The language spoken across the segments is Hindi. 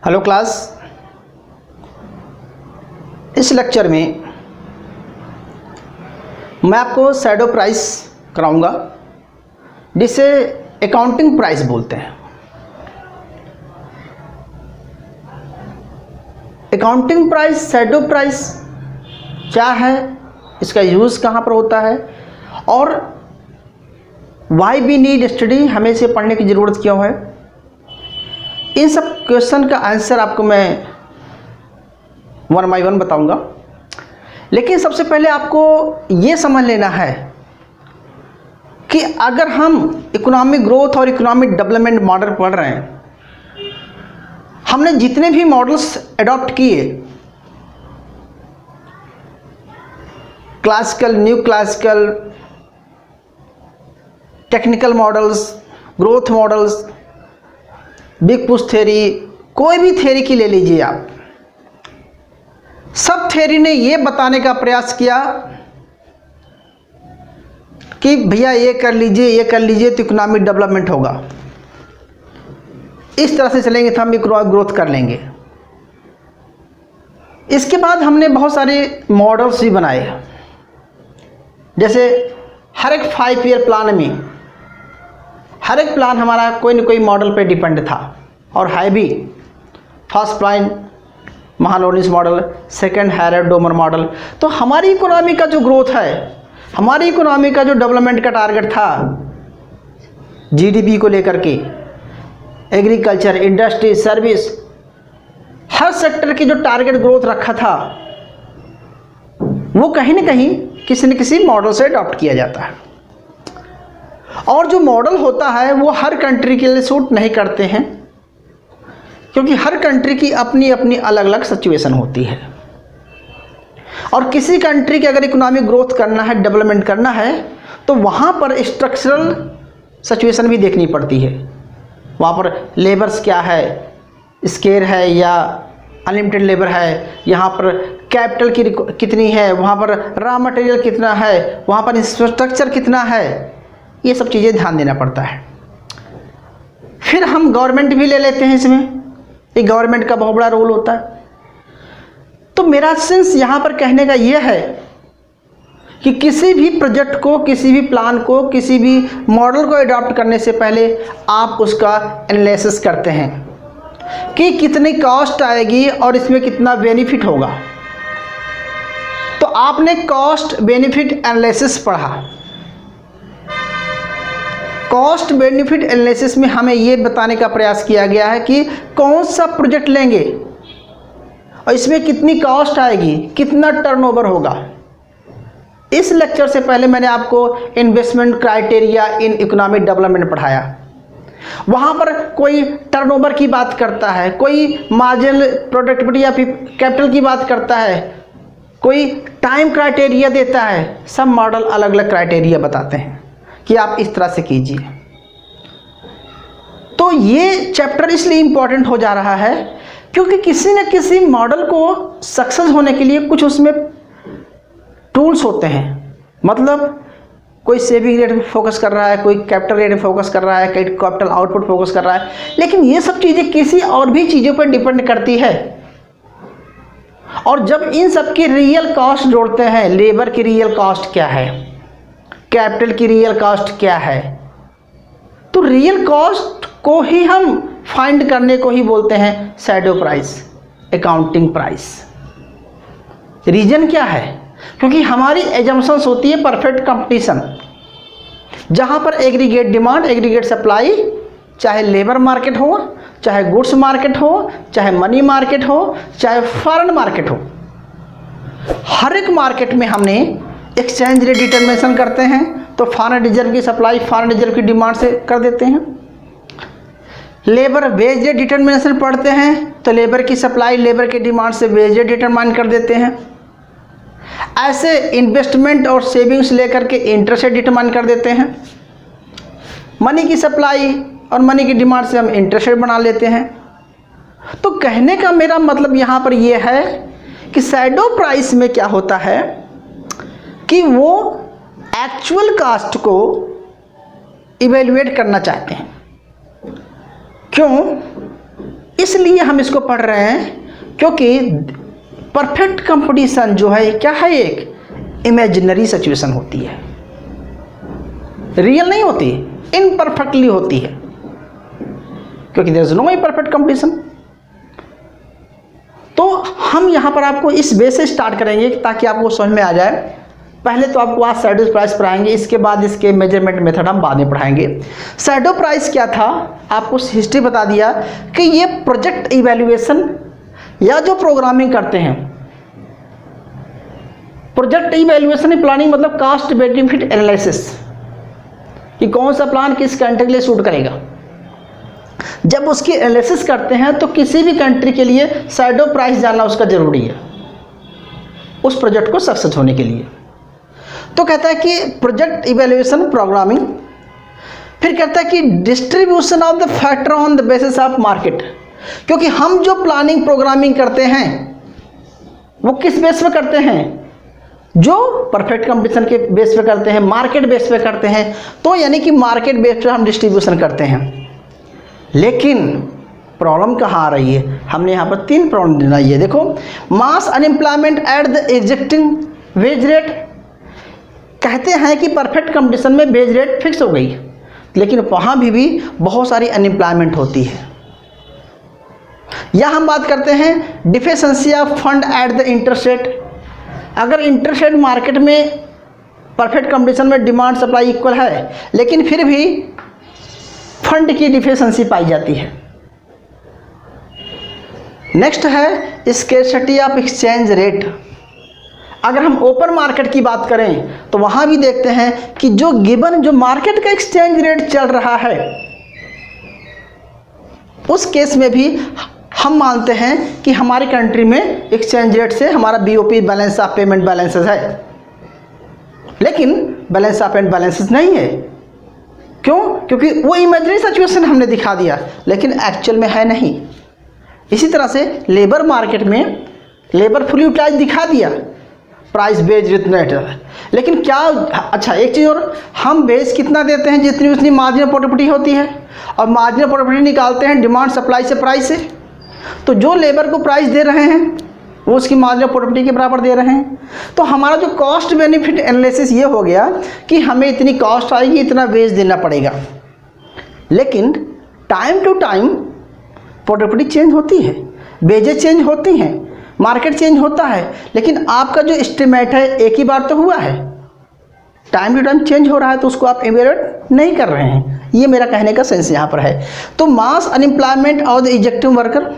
हेलो क्लास, इस लेक्चर में मैं आपको शैडो प्राइस कराऊंगा जिसे अकाउंटिंग प्राइस बोलते हैं। अकाउंटिंग प्राइस, शैडो प्राइस क्या है, इसका यूज़ कहाँ पर होता है और वाई वी नीड स्टडी, हमें इसे पढ़ने की ज़रूरत क्यों है, इन सब क्वेश्चन का आंसर आपको मैं वन बाय वन बताऊंगा। लेकिन सबसे पहले आपको ये समझ लेना है कि अगर हम इकोनॉमिक ग्रोथ और इकोनॉमिक डेवलपमेंट मॉडल पढ़ रहे हैं, हमने जितने भी मॉडल्स अडॉप्ट किए, classical, new classical, technical models, growth models, big push theory, कोई भी थ्योरी की ले लीजिए आप, सब थ्योरी ने ये बताने का प्रयास किया कि भैया ये कर लीजिए तो इकोनॉमिक डेवलपमेंट होगा, इस तरह से चलेंगे तो हम इकोनॉमिक ग्रोथ कर लेंगे। इसके बाद हमने बहुत सारे मॉडल्स भी बनाए, जैसे हर एक 5 ईयर प्लान में हर एक प्लान हमारा कोई न कोई मॉडल पे डिपेंड था और है भी। First plan Mahalanobis model, second Harrod Domar model. तो हमारी इकोनॉमी का जो ग्रोथ है, हमारी इकोनॉमी का जो डेवलपमेंट का टारगेट था जीडीपी को लेकर के, एग्रीकल्चर, इंडस्ट्री, सर्विस, हर सेक्टर की जो टारगेट ग्रोथ रखा था वो कहीं न कहीं किसी न किसी मॉडल से अडॉप्ट किया जाता है। और जो मॉडल होता है वो हर कंट्री के लिए सूट नहीं करते हैं, क्योंकि हर कंट्री की अपनी अपनी अलग अलग सिचुएशन होती है और किसी कंट्री की अगर इकोनॉमिक ग्रोथ करना है, डेवलपमेंट करना है, तो वहाँ पर स्ट्रक्चरल सिचुएशन भी देखनी पड़ती है। वहाँ पर लेबर्स क्या है, स्केर है या अनलिमिटेड लेबर है, यहाँ पर कैपिटल की कितनी है, वहाँ पर रॉ मटेरियल कितना है, वहाँ पर इंफ्रास्ट्रक्चर कितना है, ये सब चीज़ें ध्यान देना पड़ता है। फिर हम गवर्नमेंट भी ले लेते हैं इसमें, ये गवर्नमेंट का बहुत बड़ा रोल होता है। तो मेरा सेंस यहाँ पर कहने का ये है कि किसी भी प्रोजेक्ट को, किसी भी प्लान को, किसी भी मॉडल को अडॉप्ट करने से पहले आप उसका एनालिसिस करते हैं कि कितनी कॉस्ट आएगी और इसमें कितना बेनिफिट होगा। तो आपने कॉस्ट बेनिफिट एनालिसिस पढ़ा। कॉस्ट बेनिफिट एनालिसिस में हमें ये बताने का प्रयास किया गया है कि कौन सा प्रोजेक्ट लेंगे और इसमें कितनी कॉस्ट आएगी, कितना टर्नओवर होगा। इस लेक्चर से पहले मैंने आपको investment criteria in economic development पढ़ाया। वहाँ पर कोई टर्नओवर की बात करता है, कोई मार्जिनल प्रोडक्टिविटी या फिर कैपिटल की बात करता है, कोई टाइम क्राइटेरिया देता है। सब मॉडल अलग अलग क्राइटेरिया बताते हैं कि आप इस तरह से कीजिए। तो ये चैप्टर इसलिए इम्पोर्टेंट हो जा रहा है क्योंकि किसी न किसी मॉडल को सक्सेस होने के लिए कुछ उसमें टूल्स होते हैं। मतलब कोई सेविंग रेट पे फोकस कर रहा है, कोई कैपिटल रेट पे फोकस कर रहा है, कोई कैपिटल आउटपुट फोकस कर रहा है, लेकिन ये सब चीज़ें किसी और भी चीज़ों पर डिपेंड करती है। और जब इन सब की रियल कॉस्ट जोड़ते हैं, लेबर की रियल कॉस्ट क्या है, कैपिटल की रियल कॉस्ट क्या है, तो रियल कॉस्ट को ही हम फाइंड करने को ही बोलते हैं shadow price, accounting price. Reason क्या है? क्योंकि हमारी एजम्पशंस होती है परफेक्ट कंपटीशन, जहां पर एग्रीगेट डिमांड, एग्रीगेट सप्लाई, चाहे लेबर मार्केट हो, चाहे गुड्स मार्केट हो, चाहे मनी मार्केट हो, चाहे फॉरेन मार्केट हो, हर एक मार्केट में हमने एक्सचेंज रेट डिटर्मिनेशन करते हैं। तो फॉरेन रिजर्व की सप्लाई फॉरेन रिजर्व की डिमांड से कर देते हैं। लेबर वेज रेट डिटर्मिनेशन पढ़ते हैं तो लेबर की सप्लाई लेबर की डिमांड से वेज रेट डिटरमाइन कर देते हैं। ऐसे इन्वेस्टमेंट और सेविंग्स लेकर के इंटरेस्ट रेट डिटरमाइन कर देते हैं। मनी की सप्लाई और मनी की डिमांड से हम इंटरेस्ट रेट बना लेते हैं। तो कहने का मेरा मतलब यहाँ पर यह है कि शैडो प्राइस में क्या होता है कि वो एक्चुअल कास्ट को इवेल्युएट करना चाहते हैं। क्यों? इसलिए हम इसको पढ़ रहे हैं क्योंकि परफेक्ट कंपटीशन जो है क्या है, एक इमेजिनरी सिचुएशन होती है, रियल नहीं होती, इनपरफेक्टली होती है, क्योंकि there is no perfect competition. तो हम यहाँ पर आपको इस बेस से स्टार्ट करेंगे ताकि आपको समझ में आ जाए। पहले तो आपको आज शैडो प्राइस पढ़ाएंगे, इसके बाद इसके मेजरमेंट मेथड हम बाद में पढ़ाएंगे। शैडो प्राइस क्या था, आपको हिस्ट्री बता दिया कि ये प्रोजेक्ट इवैल्यूएशन या जो प्रोग्रामिंग करते हैं, प्रोजेक्ट इवैल्यूएशन प्लानिंग मतलब कॉस्ट बेनिफिट एनालिसिस, कि कौन सा प्लान किस कंट्री के लिए सूट करेगा। जब उसकी एनालिसिस करते हैं तो किसी भी कंट्री के लिए शैडो प्राइस जानना उसका ज़रूरी है उस प्रोजेक्ट को सक्सेस होने के लिए। तो कहता है कि प्रोजेक्ट इवैल्यूएशन प्रोग्रामिंग, फिर कहता है कि distribution of the factor on the basis of market, क्योंकि हम जो प्लानिंग प्रोग्रामिंग करते हैं वो किस बेस पे करते हैं, जो परफेक्ट कंपटीशन के बेस पे करते हैं, मार्केट बेस पे करते हैं। तो यानी कि मार्केट बेस पे हम डिस्ट्रीब्यूशन करते हैं। लेकिन प्रॉब्लम कहाँ आ रही है, हमने यहाँ पर 3 प्रॉब्लम देना है। देखो, mass unemployment at the existing wage rate, कहते हैं कि परफेक्ट कंपटीशन में वेज रेट फिक्स हो गई, लेकिन वहाँ भी बहुत सारी अनएम्प्लॉयमेंट होती है। या हम बात करते हैं deficiency of fund at the interest rate, अगर इंटरेस्ट रेट मार्केट में परफेक्ट कंपटीशन में डिमांड सप्लाई इक्वल है, लेकिन फिर भी फंड की डिफिशिएंसी पाई जाती है। नेक्स्ट है स्कैर्सिटी ऑफ एक्सचेंज रेट, अगर हम ओपन मार्केट की बात करें तो वहाँ भी देखते हैं कि जो गिवन जो मार्केट का एक्सचेंज रेट चल रहा है, उस केस में भी हम मानते हैं कि हमारी कंट्री में एक्सचेंज रेट से हमारा BOP balance of payment balances है, लेकिन बैलेंस ऑफ पेमेंट बैलेंसेस नहीं है। क्यों? क्योंकि वो इमेजिनरी सिचुएशन हमने दिखा दिया, लेकिन एक्चुअल में है नहीं। इसी तरह से लेबर मार्केट में लेबर फुल यूटिलाइज दिखा दिया, प्राइस बेस्ड रेट, लेकिन क्या, अच्छा एक चीज़ और, हम बेस कितना देते हैं, जितनी उतनी मार्जिनल प्रोडक्टिविटी होती है, और मार्जिनल प्रोडक्टिविटी निकालते हैं डिमांड सप्लाई से, प्राइस से। तो जो लेबर को प्राइस दे रहे हैं वो उसकी मार्जिनल प्रोडक्टिविटी के बराबर दे रहे हैं। तो हमारा जो कॉस्ट बेनिफिट एनालिसिस ये हो गया कि हमें इतनी कॉस्ट आएगी, इतना वेज देना पड़ेगा, लेकिन time to time productivity change होती है, वेजेस चेंज होती हैं, मार्केट चेंज होता है, लेकिन आपका जो एस्टिमेट है एक ही बार तो हुआ है, टाइम टू टाइम चेंज हो रहा है, तो उसको आप इवेल्युएट नहीं कर रहे हैं। ये मेरा कहने का सेंस यहाँ पर है। तो मास अनएम्प्लॉयमेंट और the executive worker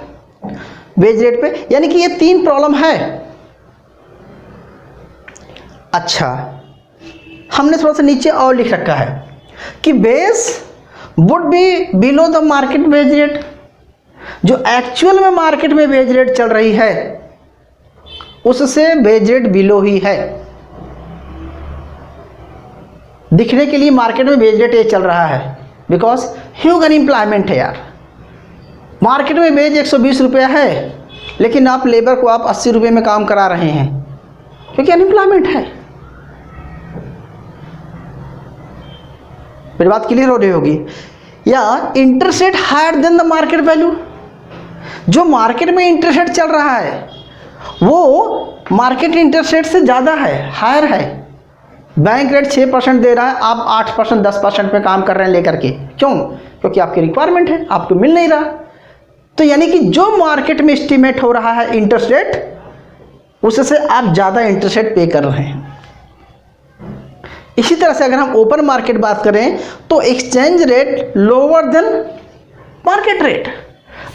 wage rate पे, यानी कि ये 3 प्रॉब्लम है। अच्छा, हमने थोड़ा सा नीचे और लिख रखा है कि base would be below the market wage rate, जो एक्चुअल में मार्केट में वेज रेट चल रही है उससे वेज रेट बिलो ही है। दिखने के लिए मार्केट में वेज रेट ये चल रहा है, बिकॉज ह्यूज अनएम्प्लॉयमेंट है यार। मार्केट में वेज 120 रुपया है, लेकिन आप लेबर को आप 80 रुपये में काम करा रहे हैं, क्योंकि अनएम्प्लॉयमेंट है। मेरी बात क्लियर हो रही होगी। या interest rate higher than the market value, जो मार्केट में इंटरेस्ट रेट चल रहा है वो मार्केट इंटरेस्ट रेट से ज़्यादा है, हायर है। बैंक रेट 6% दे रहा है, आप 8% 10% पे काम कर रहे हैं लेकर के, क्यों? क्योंकि आपकी रिक्वायरमेंट है, आपको मिल नहीं रहा। तो यानी कि जो मार्केट में एस्टिमेट हो रहा है इंटरेस्ट रेट, उससे आप ज़्यादा इंटरेस्ट रेट पे कर रहे हैं। इसी तरह से अगर हम ओपन मार्केट बात करें तो exchange rate lower than market rate,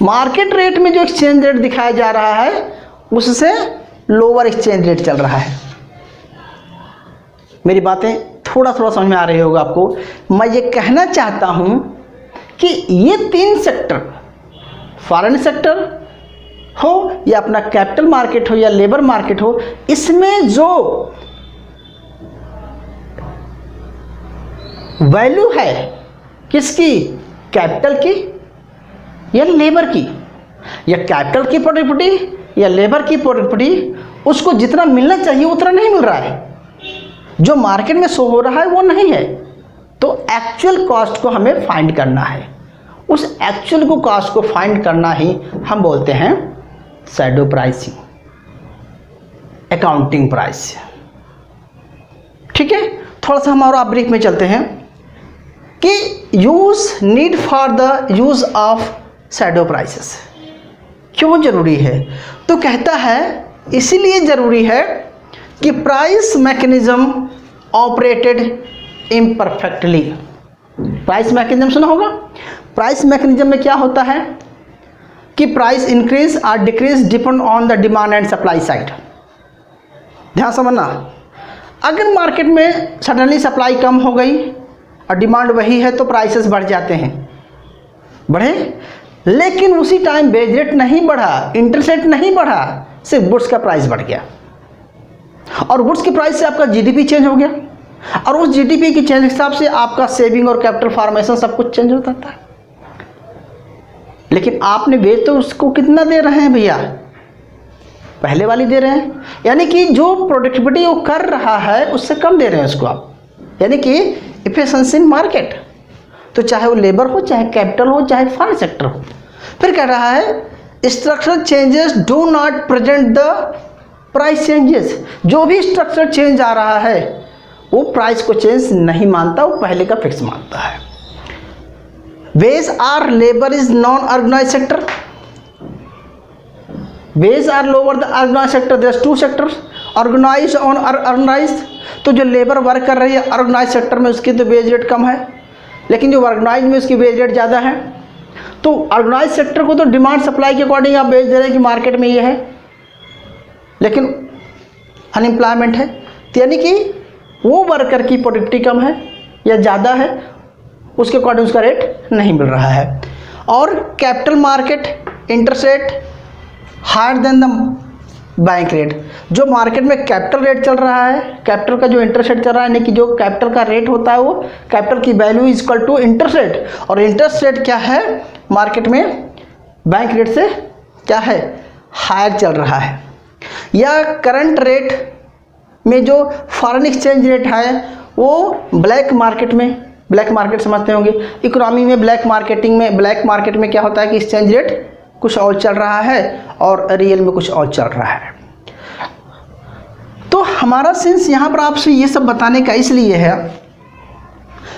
market rate में जो एक्सचेंज रेट दिखाया जा रहा है उससे लोअर एक्सचेंज रेट चल रहा है। मेरी बातें थोड़ा थोड़ा समझ में आ रही होगा आपको। मैं ये कहना चाहता हूँ कि ये 3 सेक्टर, फॉरेन सेक्टर हो या अपना कैपिटल मार्केट हो या लेबर मार्केट हो, इसमें जो वैल्यू है किसकी, कैपिटल की या लेबर की, या कैपिटल की प्रोडक्टिविटी या लेबर की प्रोडक्टिविटी, उसको जितना मिलना चाहिए उतना नहीं मिल रहा है। जो मार्केट में शो हो रहा है वो नहीं है। तो एक्चुअल कॉस्ट को हमें फाइंड करना है, उस एक्चुअल को कॉस्ट को फाइंड करना ही हम बोलते हैं शैडो प्राइसिंग, अकाउंटिंग प्राइस। ठीक है, थोड़ा सा हम और आप ब्रीफ में चलते हैं कि need for the use of shadow prices क्यों जरूरी है। तो कहता है इसीलिए जरूरी है कि price mechanism operated imperfectly. Price mechanism सुना होगा। प्राइस मैकेनिज्म में क्या होता है कि प्राइस इंक्रीज और decrease depend on the demand and supply side. ध्यान समझना, अगर मार्केट में सडनली सप्लाई कम हो गई और डिमांड वही है तो प्राइसेस बढ़ जाते हैं, बढ़े, लेकिन उसी टाइम बेस रेट नहीं बढ़ा, इंटरेस्ट रेट नहीं बढ़ा, सिर्फ गुड्स का प्राइस बढ़ गया और गुड्स के प्राइस से आपका जीडीपी चेंज हो गया और उस जीडीपी के चेंज हिसाब से आपका सेविंग और कैपिटल फॉर्मेशन सब कुछ चेंज होता था। लेकिन आपने बेच तो उसको कितना दे रहे हैं भैया, पहले वाली दे रहे हैं, यानी कि जो प्रोडक्टिविटी वो कर रहा है उससे कम दे रहे हैं उसको आप, यानी कि इफिशिएंसी इन मार्केट। तो चाहे वो लेबर हो, चाहे कैपिटल हो, चाहे फायर सेक्टर हो। फिर कह रहा है structural changes do not present the price changes. जो भी स्ट्रक्चर चेंज आ रहा है वो प्राइस को चेंज नहीं मानता, वो पहले का फिक्स मानता है। Wage are labour is non organise sector, wage are lower the organise sector, there two sectors, organise और अनऑर्गेनाइज। तो जो लेबर वर्क कर रही है ऑर्गेनाइज सेक्टर में उसकी तो वेज रेट कम है, लेकिन जो ऑर्गेनाइज में उसकी वेज रेट ज़्यादा है। तो ऑर्गेनाइज सेक्टर को तो डिमांड सप्लाई के अकॉर्डिंग आप बेच दे रहे हैं कि मार्केट में ये है, लेकिन अनएम्प्लॉयमेंट है, तो यानी कि वो वर्कर की प्रोडक्टिविटी कम है या ज़्यादा है, उसके अकॉर्डिंग उसका रेट नहीं मिल रहा है। और capital market interest rate higher than the bank rate. जो मार्केट में कैपिटल रेट चल रहा है, कैपिटल का जो इंटरेस्ट रेट चल रहा है, यानी कि जो कैपिटल का रेट होता है वो कैपिटल की value is equal to interest rate, और इंटरेस्ट रेट क्या है मार्केट में बैंक रेट से क्या है, हायर चल रहा है। या करंट रेट में जो फॉरेन एक्सचेंज रेट है वो ब्लैक मार्केट में, ब्लैक मार्केट समझते होंगे इकोनॉमी में, ब्लैक मार्केट में क्या होता है कि एक्सचेंज रेट कुछ और चल रहा है और रियल में कुछ और चल रहा है। तो हमारा सेंस यहाँ पर आपसे ये सब बताने का इसलिए है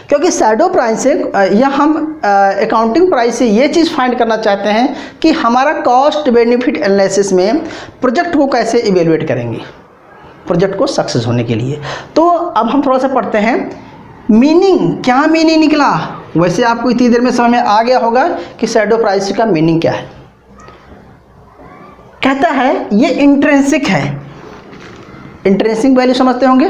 क्योंकि शैडो प्राइस से या हम अकाउंटिंग प्राइस से ये चीज़ फाइंड करना चाहते हैं कि हमारा कॉस्ट बेनिफिट एनालिसिस में प्रोजेक्ट को कैसे इवेलुएट करेंगे, प्रोजेक्ट को सक्सेस होने के लिए। तो अब हम थोड़ा सा पढ़ते हैं मीनिंग, क्या मीनिंग निकला। वैसे आपको इतनी देर में समझ में आ गया होगा कि शैडो प्राइस का मीनिंग क्या है। कहता है ये इंट्रिंसिक है। इंट्रिंसिक वैल्यू समझते होंगे।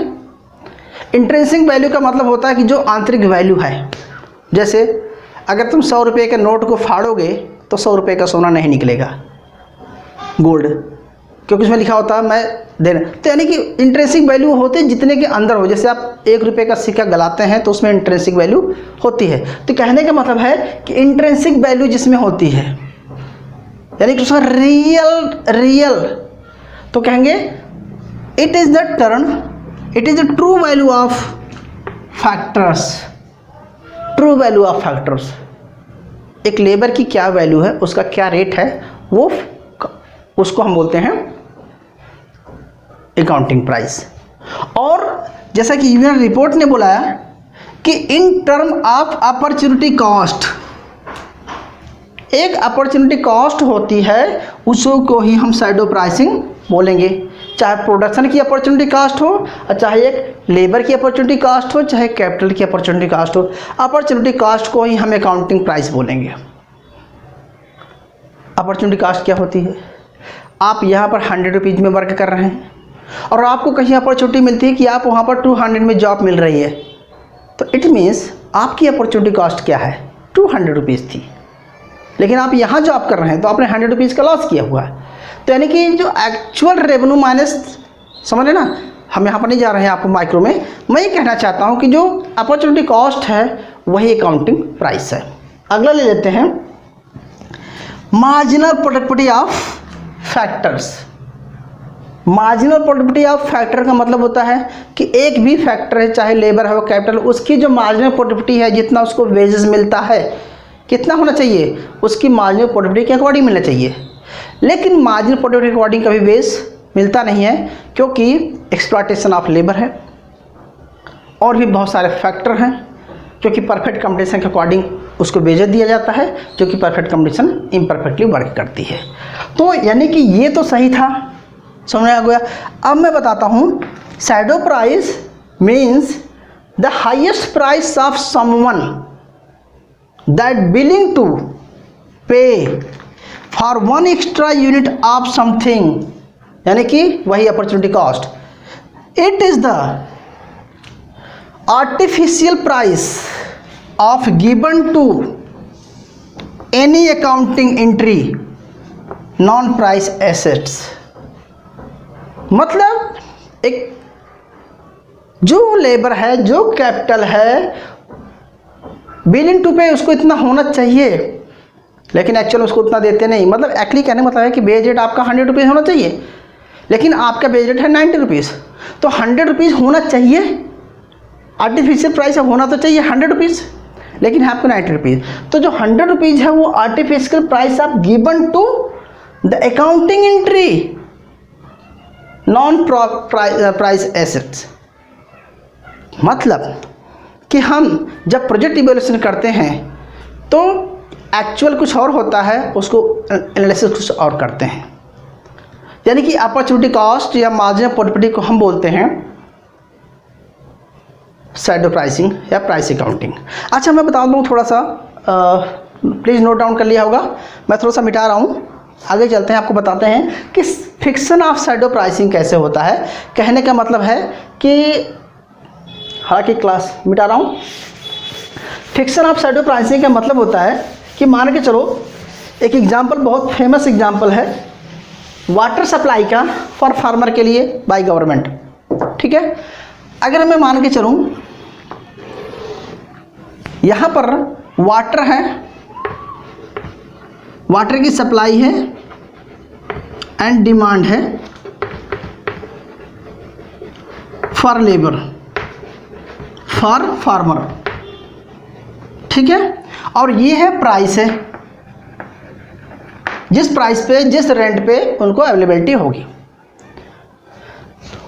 इंट्रिंसिक वैल्यू का मतलब होता है कि जो आंतरिक वैल्यू है, जैसे अगर तुम 100 रुपये के नोट को फाड़ोगे तो 100 रुपये का सोना नहीं निकलेगा, गोल्ड, क्योंकि उसमें लिखा होता है मैं देना। तो यानी कि इंट्रिंसिक वैल्यू होते हैं जितने के अंदर हो। जैसे आप 1 रुपये का सिक्का गलाते हैं तो उसमें इंट्रिंसिक वैल्यू होती है। तो कहने का मतलब है कि इंट्रिंसिक वैल्यू जिसमें होती है, यानी कि उसका रियल, तो कहेंगे it is the term, it is the true value of factors. True value of factors, एक लेबर की क्या वैल्यू है, उसका क्या रेट है, वो उसको हम बोलते हैं अकाउंटिंग प्राइस। और जैसा कि यूनियन रिपोर्ट ने बोला कि in term of opportunity cost, एक अपॉर्चुनिटी कॉस्ट होती है उसको ही हम शैडो प्राइसिंग बोलेंगे। चाहे प्रोडक्शन की अपॉर्चुनिटी कॉस्ट हो, और चाहे एक लेबर की अपॉर्चुनिटी कॉस्ट हो, चाहे कैपिटल की अपॉर्चुनिटी कॉस्ट हो, अपॉर्चुनिटी कॉस्ट को ही हम अकाउंटिंग प्राइस बोलेंगे। अपॉर्चुनिटी कॉस्ट क्या होती है, आप यहाँ पर 100 रुपीज़ में वर्क कर रहे हैं और आपको कहीं अपॉर्चुनिटी मिलती है कि आप वहाँ पर 200 में जॉब मिल रही है, तो इट मीन्स आपकी अपॉर्चुनिटी कॉस्ट क्या है, 200 रुपीज़ थी, लेकिन आप यहाँ जॉब कर रहे हैं तो आपने 100 रुपीज़ का लॉस किया हुआ है। तो यानी कि जो एक्चुअल रेवेन्यू माइनस, समझ रहे ना, हम यहाँ पर नहीं जा रहे हैं आपको माइक्रो में, मैं ये कहना चाहता हूँ कि जो अपॉर्चुनिटी कॉस्ट है वही अकाउंटिंग प्राइस है। अगला ले लेते हैं marginal productivity of factors. Marginal productivity of factor का मतलब होता है कि एक भी फैक्टर है, चाहे लेबर हो कैपिटल, उसकी जो मार्जिनल प्रोडक्टिविटी है, जितना उसको वेजेस मिलता है कितना होना चाहिए, उसकी मार्जिनल प्रोडक्टिविटी के अकॉर्डिंग मिलना चाहिए। लेकिन मार्जिनल प्रोडक्टिविटी के अकॉर्डिंग कभी वेज मिलता नहीं है, क्योंकि एक्सप्लॉयटेशन ऑफ लेबर है और भी बहुत सारे फैक्टर हैं, क्योंकि परफेक्ट कंपटीशन के अकॉर्डिंग उसको वेजेस दिया जाता है, जो कि परफेक्ट कंपटीशन इम्परफेक्टली वर्क करती है। तो यानी कि ये तो सही था, समझ में आ गया। अब मैं बताता हूँ, shadow price means the highest price of someone that willing to pay for one extra unit of something, यानी कि वही opportunity cost. It is the artificial price of given to any accounting entry non price assets. मतलब एक जो लेबर है, जो कैपिटल है, विलिंग टू पे उसको इतना होना चाहिए, लेकिन एक्चुअल उसको उतना देते नहीं। मतलब एक्चुअली कहने का मतलब है कि बेस रेट आपका 100 रुपीज़ होना चाहिए, लेकिन आपका बेस रेट है 90 रुपीज़, तो 100 रुपीज़ होना चाहिए। आर्टिफिशियल प्राइस अब होना तो चाहिए 100 रुपीज़, लेकिन है आपको 90 रुपीज़। तो जो 100 रुपीज़ है वो artificial price of given to the accounting entry non price assets. मतलब कि हम जब प्रोजेक्ट इवैल्यूएशन करते हैं तो एक्चुअल कुछ और होता है, उसको एनालिसिस कुछ और करते हैं। यानी कि अपॉर्चुनिटी कॉस्ट या मार्जिनल प्रोडक्टिविटी को हम बोलते हैं शैडो प्राइसिंग या प्राइस अकाउंटिंग। अच्छा, मैं बता दूँ थोड़ा सा, प्लीज़ नोट डाउन कर लिया होगा, मैं थोड़ा सा मिटा रहा हूँ, आगे चलते हैं, आपको बताते हैं कि फिक्सन ऑफ शैडो प्राइसिंग कैसे होता है। कहने का मतलब है कि हालांकि क्लास मिटा रहा हूँ। फिक्सन ऑफ शैडो प्राइसिंग का मतलब होता है कि मान के चलो, एक एग्जांपल, बहुत फेमस एग्जांपल है वाटर सप्लाई का फॉर फार्मर के लिए बाय गवर्नमेंट। ठीक है, अगर मैं मान के चलूँ यहाँ पर वाटर है, वाटर की सप्लाई है एंड डिमांड है फॉर लेबर फॉर फार्मर। ठीक है, और ये है प्राइस है, जिस प्राइस पे, जिस रेंट पे उनको अवेलेबिलिटी होगी।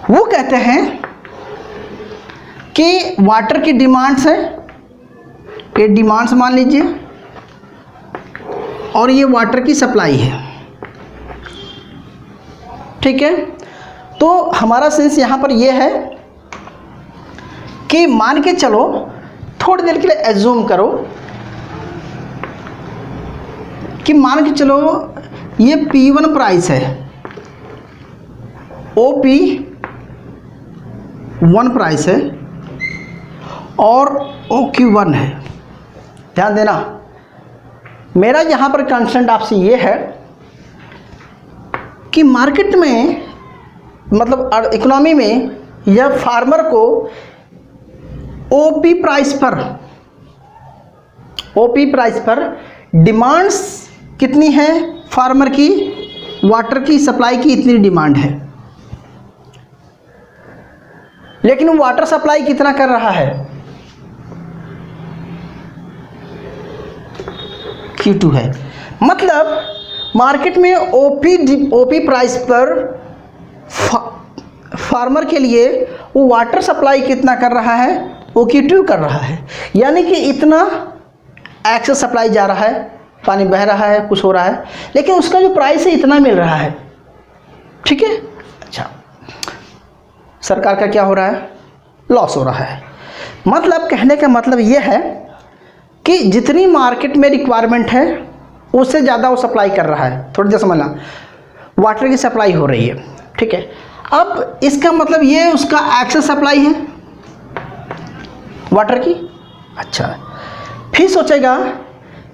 वो कहते हैं कि वाटर की डिमांड्स है, ये डिमांड्स मान लीजिए, और ये वाटर की सप्लाई है। ठीक है, तो हमारा सेंस यहाँ पर ये है कि मान के चलो, थोड़ी देर के लिए एज्यूम करो कि मान के चलो ये P1 प्राइस है, OP1 प्राइस है और OQ1 है। ध्यान देना, मेरा यहाँ पर कंसर्न आपसे ये है कि मार्केट में, मतलब इकोनॉमी में, या फार्मर को ओपी प्राइस पर डिमांड्स कितनी है फार्मर की, वाटर की सप्लाई की इतनी डिमांड है, लेकिन वो वाटर सप्लाई कितना कर रहा है, Q2 है। मतलब मार्केट में ओपी प्राइस पर फार्मर के लिए वो वाटर सप्लाई कितना कर रहा है, OQ2 कर रहा है। यानी कि इतना एक्सेस सप्लाई जा रहा है, पानी बह रहा है, कुछ हो रहा है, लेकिन उसका जो प्राइस है इतना मिल रहा है। ठीक है, अच्छा, सरकार का क्या हो रहा है, लॉस हो रहा है। मतलब कहने का मतलब ये है कि जितनी मार्केट में रिक्वायरमेंट है उससे ज़्यादा वो सप्लाई कर रहा है। थोड़ी देर समझना, वाटर की सप्लाई हो रही है। ठीक है, अब इसका मतलब ये उसका एक्सेस सप्लाई है वाटर की। अच्छा, फिर सोचेगा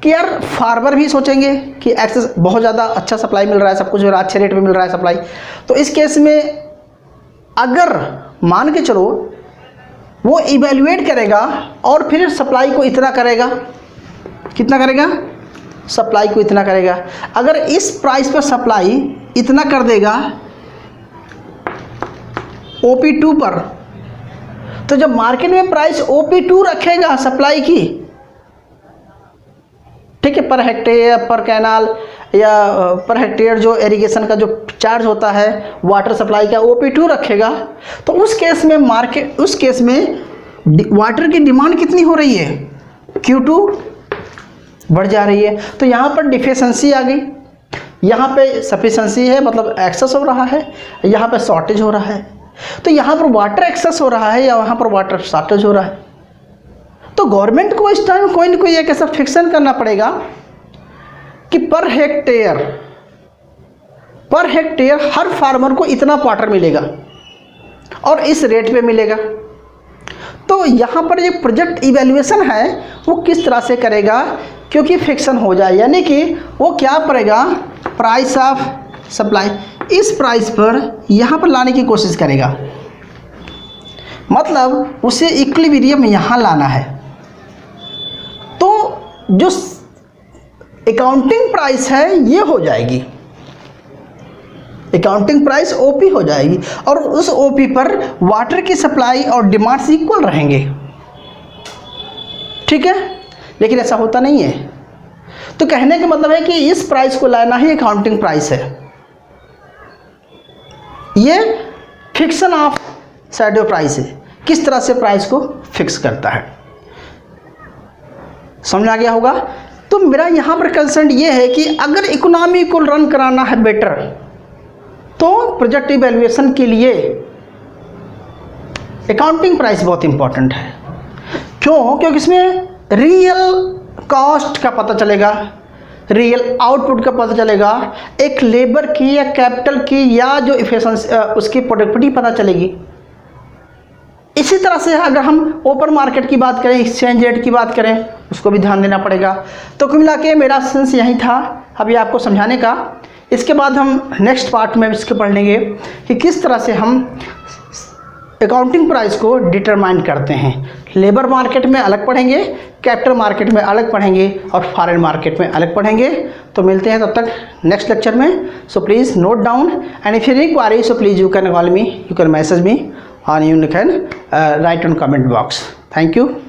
कि यार, फार्मर भी सोचेंगे कि एक्सेस बहुत ज़्यादा अच्छा सप्लाई मिल रहा है, सब कुछ हो रहा है, अच्छे रेट में मिल रहा है सप्लाई। तो इस केस में अगर मान के चलो वो इवेल्युएट करेगा और फिर सप्लाई को इतना करेगा, कितना करेगा, सप्लाई को इतना करेगा। अगर इस प्राइस पर सप्लाई इतना कर देगा OP2 पर, तो जब मार्केट में प्राइस OP2 रखेगा सप्लाई की, ठीक है, पर हेक्टेयर, पर कैनाल या पर हेक्टेयर जो इरिगेशन का जो चार्ज होता है वाटर सप्लाई का OP2 रखेगा, तो उस केस में वाटर की डिमांड कितनी हो रही है, Q2 बढ़ जा रही है। तो यहाँ पर डिफिशिएंसी आ गई, यहाँ पे सफिशेंसी है मतलब एक्सेस हो रहा है, यहाँ पे शॉर्टेज हो रहा है। तो यहाँ पर वाटर एक्सेस हो रहा है या वहाँ पर वाटर शॉर्टेज हो रहा है। तो गवर्नमेंट को इस टाइम कोई ना कोई एक ऐसा फिक्सन करना पड़ेगा कि पर हेक्टेयर हर फार्मर को इतना वाटर मिलेगा और इस रेट पे मिलेगा। तो यहाँ पर ये प्रोजेक्ट इवैल्यूएशन है वो किस तरह से करेगा, क्योंकि फिक्सन हो जाए, यानी कि वो क्या करेगा, प्राइस ऑफ सप्लाई, इस प्राइस पर यहाँ पर लाने की कोशिश करेगा, मतलब उसे इक्विलिब्रियम यहाँ लाना है। तो जो अकाउंटिंग प्राइस है ये हो जाएगी, अकाउंटिंग प्राइस OP हो जाएगी और उस OP पर वाटर की सप्लाई और डिमांड्स इक्वल रहेंगे। ठीक है, लेकिन ऐसा होता नहीं है। तो कहने का मतलब है कि इस प्राइस को लाना ही अकाउंटिंग प्राइस है। ये फिक्सन ऑफ शैडो प्राइस है, किस तरह से प्राइस को फिक्स करता है। समझ आ गया होगा। तो मेरा यहाँ पर कंसर्न ये है कि अगर इकोनॉमी को रन कराना है बेटर, तो प्रोजेक्ट इवैल्यूएशन के लिए अकाउंटिंग प्राइस बहुत इंपॉर्टेंट है। क्यों? क्योंकि इसमें रियल कॉस्ट का पता चलेगा, रियल आउटपुट का पता चलेगा, एक लेबर की या कैपिटल की या जो इफिशिएंसी उसकी प्रोडक्टिविटी पता चलेगी। इसी तरह से अगर हम ओपन मार्केट की बात करें, एक्सचेंज रेट की बात करें, उसको भी ध्यान देना पड़ेगा। तो कुल मिला के मेरा सेंस यही था अभी आपको समझाने का। इसके बाद हम नेक्स्ट पार्ट में इसके पढ़ लेंगे कि किस तरह से हम अकाउंटिंग प्राइस को डिटरमाइन करते हैं। लेबर मार्केट में अलग पढ़ेंगे, कैपिटल मार्केट में अलग पढ़ेंगे और फॉरेन मार्केट में अलग पढ़ेंगे। तो मिलते हैं तब तक नेक्स्ट लेक्चर में। So please note down and if you require so please you can call me, you can message me और you can write on comment box. Thank you.